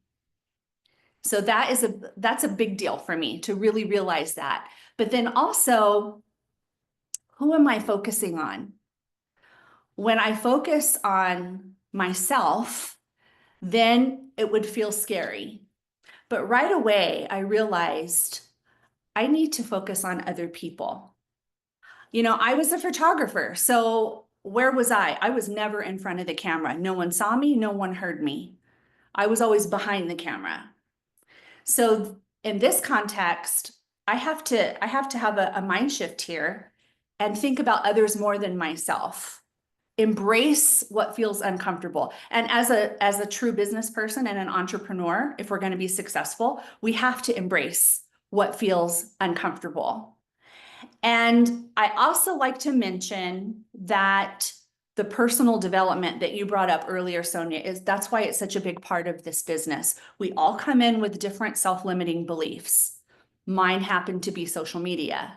So that's a big deal for me to really realize that. But then also, who am I focusing on? When I focus on myself, then it would feel scary. But right away, I realized I need to focus on other people. I was a photographer, so where was I? I was never in front of the camera. No one saw me, no one heard me. I was always behind the camera. So in this context, I have to have a mind shift here and think about others more than myself. Embrace what feels uncomfortable. And as a true business person and an entrepreneur, if we're going to be successful, we have to embrace what feels uncomfortable. And I also like to mention that the personal development that you brought up earlier, Sonia, that's why it's such a big part of this business. We all come in with different self-limiting beliefs. Mine happened to be social media.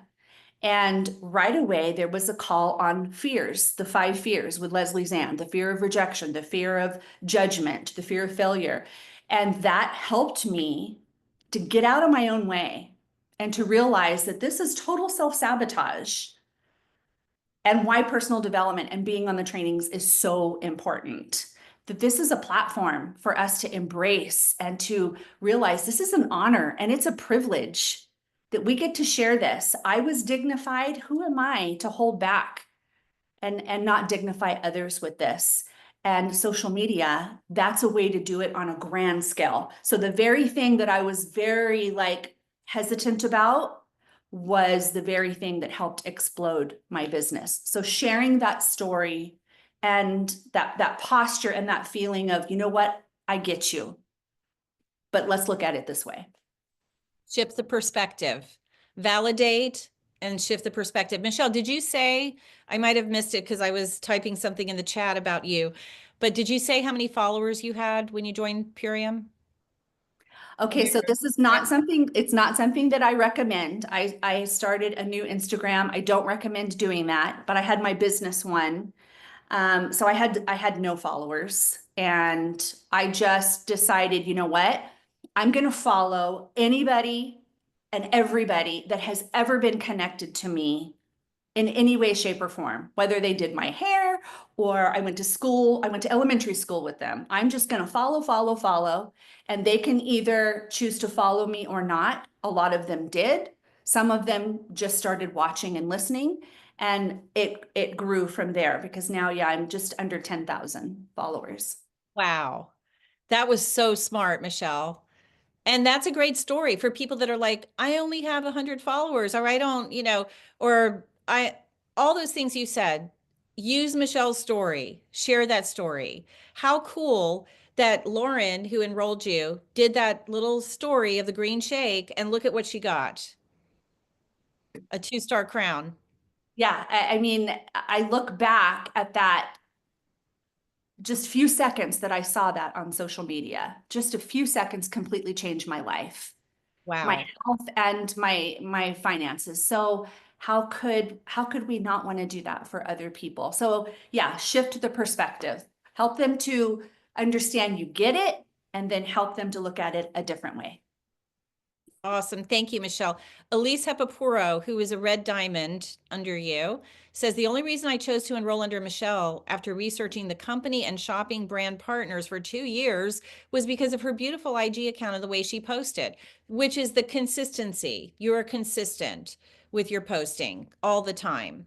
And right away, there was a call on fears, the 5 fears with Leslie Zan, the fear of rejection, the fear of judgment, the fear of failure. And that helped me to get out of my own way and to realize that this is total self-sabotage and why personal development and being on the trainings is so important. That this is a platform for us to embrace and to realize this is an honor and it's a privilege that we get to share this. I was dignified. Who am I to hold back and not dignify others with this? And social media, that's a way to do it on a grand scale. So the very thing that I was very hesitant about was the very thing that helped explode my business. So sharing that story and that posture and that feeling of, you know what, I get you, but let's look at it this way. Shift the perspective, validate and shift the perspective. Michelle, did you say, I might have missed it because I was typing something in the chat about you, but did you say how many followers you had when you joined Purium? Okay, so this is not something, it's not something that I recommend. I started a new Instagram. I don't recommend doing that, but I had my business one. So I had no followers and I just decided, you know what? I'm going to follow anybody and everybody that has ever been connected to me in any way, shape, or form, whether they did my hair or I went to elementary school with them. I'm just going to follow, and they can either choose to follow me or not. A lot of them did. Some of them just started watching and listening, and it grew from there because now, yeah, I'm just under 10,000 followers. Wow. That was so smart, Michelle. And that's a great story for people that are like, I only have 100 followers, or I don't, or all those things you said. Use Michelle's story, share that story. How cool that Lauren, who enrolled you, did that little story of the green shake, and look at what she got. A 2-star crown. Yeah, I mean, I look back at that just few seconds that I saw that on social media. Just a few seconds completely changed my life, Wow. my health and my finances. So how could we not want to do that for other people? So yeah, shift the perspective. Help them to understand you get it, and then help them to look at it a different way. Awesome. Thank you, Michelle. Elise Hepapuro, who is a red diamond under you, says the only reason I chose to enroll under Michelle after researching the company and shopping brand partners for 2 years was because of her beautiful IG account and the way she posted, which is the consistency. You're consistent with your posting all the time.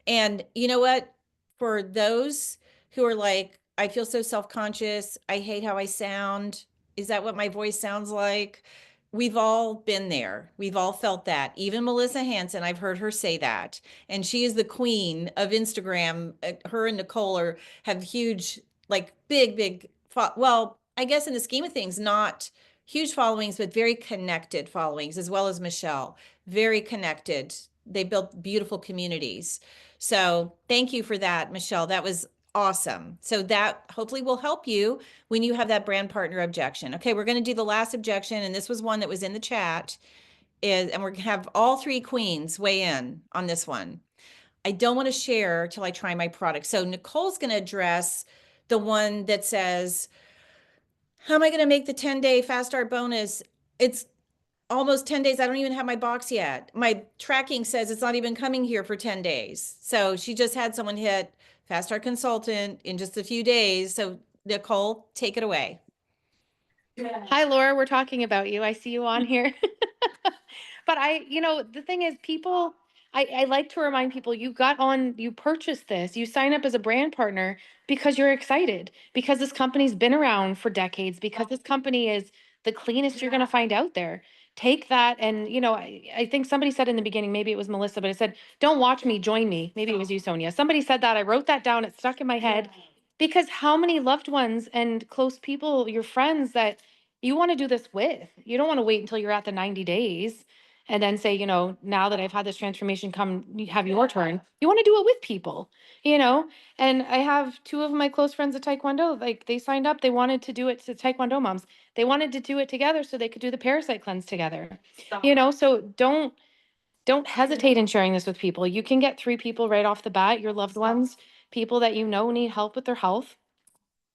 And you know what? For those who are like, I feel so self-conscious, I hate how I sound. Is that what my voice sounds like? We've all been there. We've all felt that. Even Melissa Hanson, I've heard her say that. And she is the queen of Instagram. Her and Nichole have huge, like big, well, I guess in the scheme of things, not huge followings, but very connected followings, as well as Michelle. Very connected. They built beautiful communities. So thank you for that, Michelle. That was awesome. So that hopefully will help you when you have that brand partner objection. Okay, we're going to do the last objection, and this was one that was in the chat, and we're going to have all 3 queens weigh in on this one. I don't want to share till I try my product. So Nicole's going to address the one that says, how am I going to make the 10-day fast start bonus? It's almost 10 days. I don't even have my box yet. My tracking says it's not even coming here for 10 days. So she just had someone hit Fast Start Consultant in just a few days. So Nicole, take it away. Hi, Laura. We're talking about you. I see you on here. But the thing is, I like to remind people you purchased this, you sign up as a brand partner because you're excited, because this company's been around for decades, because this company is the cleanest you're going to find out there. Take that. And, I think somebody said in the beginning, maybe it was Melissa, but I said, don't watch me, join me. Maybe it was you, Sonia. Somebody said that. I wrote that down. It stuck in my head because how many loved ones and close people, your friends that you want to do this with, you don't want to wait until you're at the 90 days and then say, now that I've had this transformation come, have your turn. You want to do it with people, and I have 2 of my close friends at Taekwondo, like they signed up, they wanted to do it to Taekwondo moms. They wanted to do it together so they could do the parasite cleanse together, so don't hesitate in sharing this with people. You can get 3 people right off the bat, your loved ones, people that need help with their health.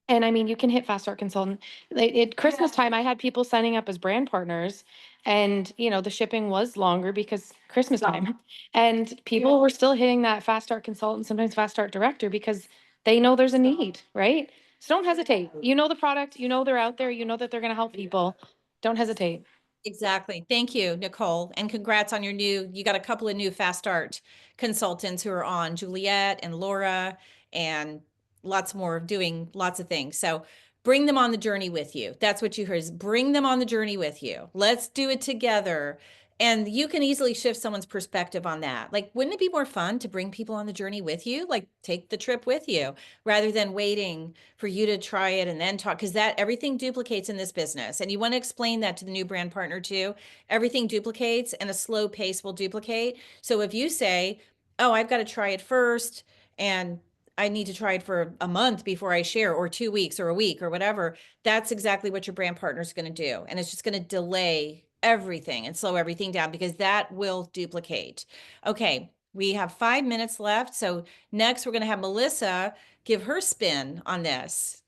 And I mean, you can hit Fast Start Consultant. At Christmas time, I had people signing up as brand partners, and the shipping was longer because Christmas time, and people were still hitting that Fast Start Consultant, sometimes Fast Start Director, because they know there's a need, right? So don't hesitate. You know the product, they're out there, that they're going to help people. Don't hesitate. Exactly. Thank you, Nicole. And congrats on you got a couple of new Fast Start consultants who are on, Juliet and Laura, and lots more doing lots of things. So bring them on the journey with you. That's what you heard, is bring them on the journey with you. Let's do it together. And you can easily shift someone's perspective on that. Like, wouldn't it be more fun to bring people on the journey with you? Like, take the trip with you rather than waiting for you to try it and then talk, because that everything duplicates in this business. And you want to explain that to the new brand partner too. Everything duplicates and a slow pace will duplicate. So if you say, oh, I've got to try it first, and I need to try it for a month before I share, or 2 weeks or a week or whatever, that's exactly what your brand partner is going to do. And it's just going to delay everything and slow everything down, because that will duplicate. Okay, we have 5 minutes left. So next we're going to have Melissa give her spin on this.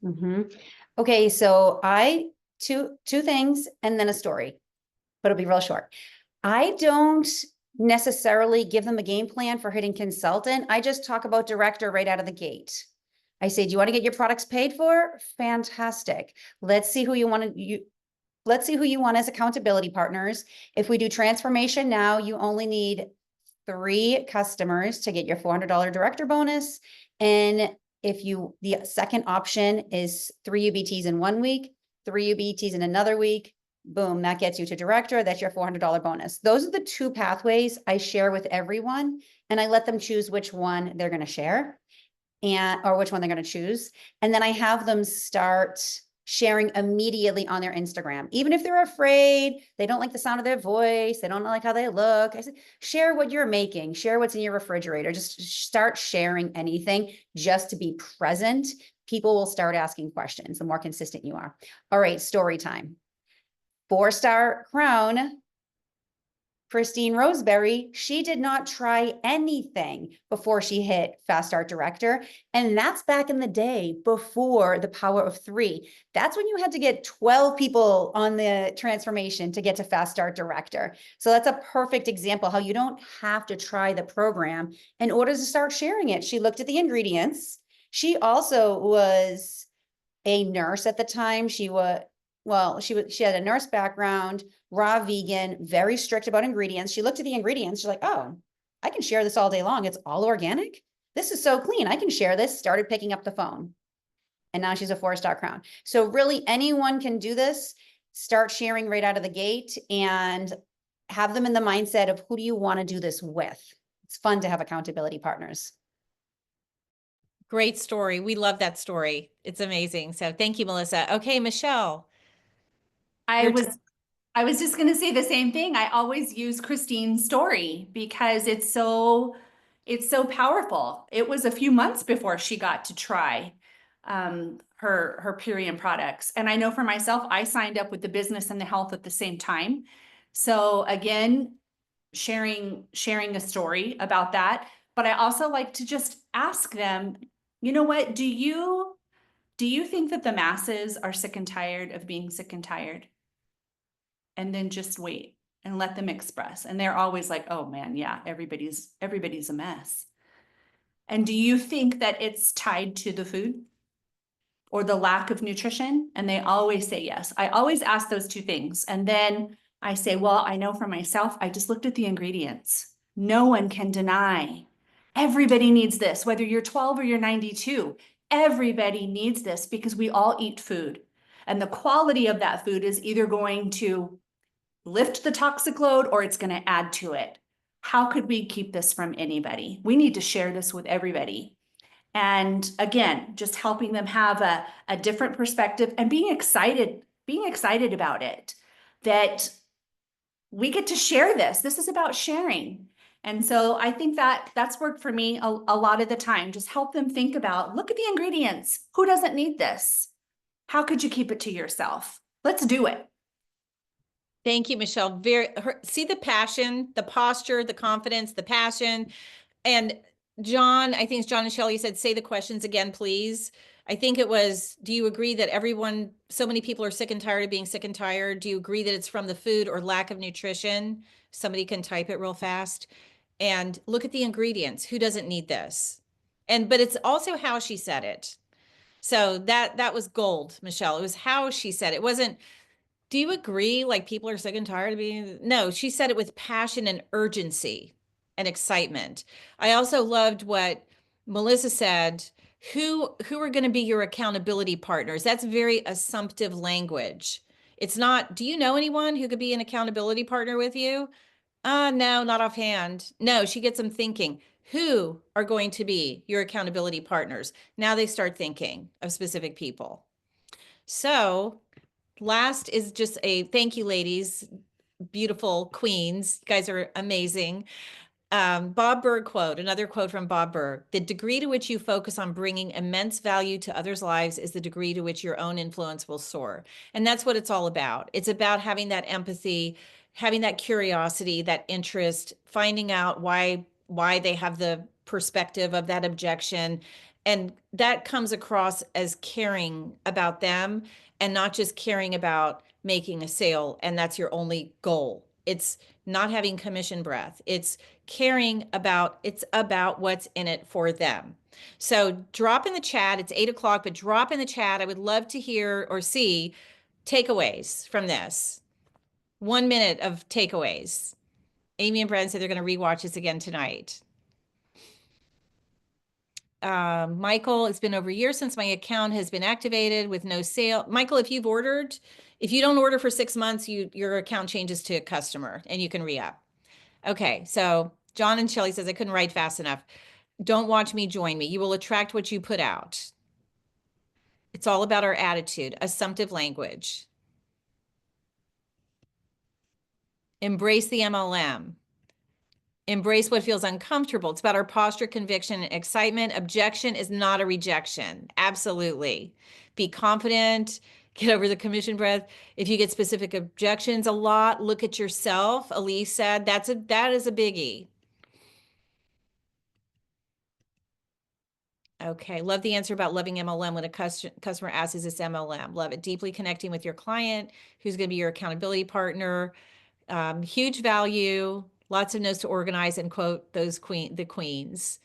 Okay, so two things and then a story, but it'll be real short. I don't necessarily give them a game plan for hitting consultant. I just talk about director right out of the gate. I say, do you want to get your products paid for? Fantastic. Let's see who you want as accountability partners. If we do transformation now, you only need 3 customers to get your $400 director bonus. And the second option is 3 UBTs in 1 week, 3 UBTs in another week, boom, that gets you to director. That's your $400 bonus. Those are the two pathways I share with everyone. And I let them choose which one they're going to share or which one they're going to choose. And then I have them start sharing immediately on their Instagram. Even if they're afraid, they don't like the sound of their voice, they don't like how they look. I said, share what you're making, share what's in your refrigerator. Just start sharing anything just to be present. People will start asking questions the more consistent you are. All right, story time. 4-star crown, Christine Roseberry, she did not try anything before she hit Fast Start Director. And that's back in the day before the power of 3. That's when you had to get 12 people on the transformation to get to Fast Start Director. So that's a perfect example how you don't have to try the program in order to start sharing it. She looked at the ingredients. She also was a nurse at the time. She had a nurse background, raw vegan, very strict about ingredients. She looked at the ingredients. She's like, oh, I can share this all day long. It's all organic. This is so clean. I can share this. Started picking up the phone. And now she's a 4-star crown. So really anyone can do this. Start sharing right out of the gate and have them in the mindset of who do you want to do this with? It's fun to have accountability partners. Great story. We love that story. It's amazing. So thank you, Melissa. Okay, Michelle. I was just going to say the same thing. I always use Christine's story because it's so powerful. It was a few months before she got to try her Purium products. And I know for myself, I signed up with the business and the health at the same time. So again, sharing a story about that. But I also like to just ask them, you know what, do you think that the masses are sick and tired of being sick and tired? And then just wait and let them express. And they're always like, oh man, yeah, everybody's a mess. And do you think that it's tied to the food or the lack of nutrition? And they always say yes. I always ask those two things. And then I say, well, I know for myself, I just looked at the ingredients. No one can deny. Everybody needs this, whether you're 12 or you're 92. Everybody needs this because we all eat food. And the quality of that food is either going to lift the toxic load or it's going to add to it. How could we keep this from anybody? We need to share this with everybody. And again, just helping them have a different perspective and being excited about it, that we get to share this. This is about sharing. And so I think that that's worked for me a lot of the time. Just help them think about, look at the ingredients. Who doesn't need this? How could you keep it to yourself? Let's do it. Thank you, Michelle. See the passion, the posture, the confidence, the passion. And John, I think it's John and Shelley said, say the questions again, please. I think it was, do you agree that so many people are sick and tired of being sick and tired? Do you agree that it's from the food or lack of nutrition? Somebody can type it real fast. And look at the ingredients. Who doesn't need this? But it's also how she said it. So that was gold, Michelle. It was how she said it. It wasn't, do you agree like people are sick and tired of being, no, she said it with passion and urgency and excitement. I also loved what Melissa said, who are going to be your accountability partners? That's very assumptive language. It's not, do you know anyone who could be an accountability partner with you? No, not offhand. No, she gets them thinking, who are going to be your accountability partners? Now they start thinking of specific people. So last is just a thank you, ladies, beautiful queens. You guys are amazing. Bob Burr quote, another quote from Bob Burr: the degree to which you focus on bringing immense value to others' lives is the degree to which your own influence will soar. And that's what it's all about. It's about having that empathy, having that curiosity, that interest, finding out why they have the perspective of that objection. And that comes across as caring about them and not just caring about making a sale. And that's your only goal. It's not having commission breath. It's about what's in it for them. So drop in the chat. It's 8 o'clock, but drop in the chat. I would love to hear or see takeaways from this. 1 minute of takeaways. Amy and Brad said they're going to rewatch this again tonight. Michael, it's been over a year since my account has been activated with no sale. Michael, if you don't order for 6 months, your account changes to a customer and you can re-up. Okay, so John and Shelley says I couldn't write fast enough. Don't watch me, join me. You will attract what you put out. It's all about our attitude, assumptive language. Embrace the MLM. Embrace what feels uncomfortable. It's about our posture, conviction, and excitement. Objection is not a rejection. Absolutely. Be confident. Get over the commission breath. If you get specific objections a lot, look at yourself. Elise said that is a biggie. Okay, love the answer about loving MLM when a customer asks, is this MLM? Love it. Deeply connecting with your client, who's going to be your accountability partner. Huge value, lots of notes to organize and quote the queens.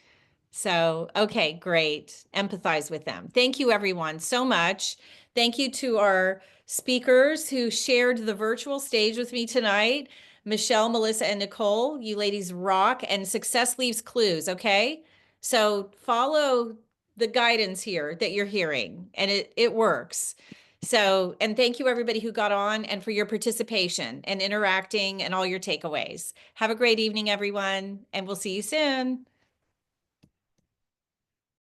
So, okay, great. Empathize with them. Thank you, everyone, so much. Thank you to our speakers who shared the virtual stage with me tonight. Michelle, Melissa, and Nicole, you ladies rock, and success leaves clues, okay? So follow the guidance here that you're hearing, and it works. So, and thank you everybody who got on and for your participation and interacting and all your takeaways. Have a great evening, everyone, and we'll see you soon.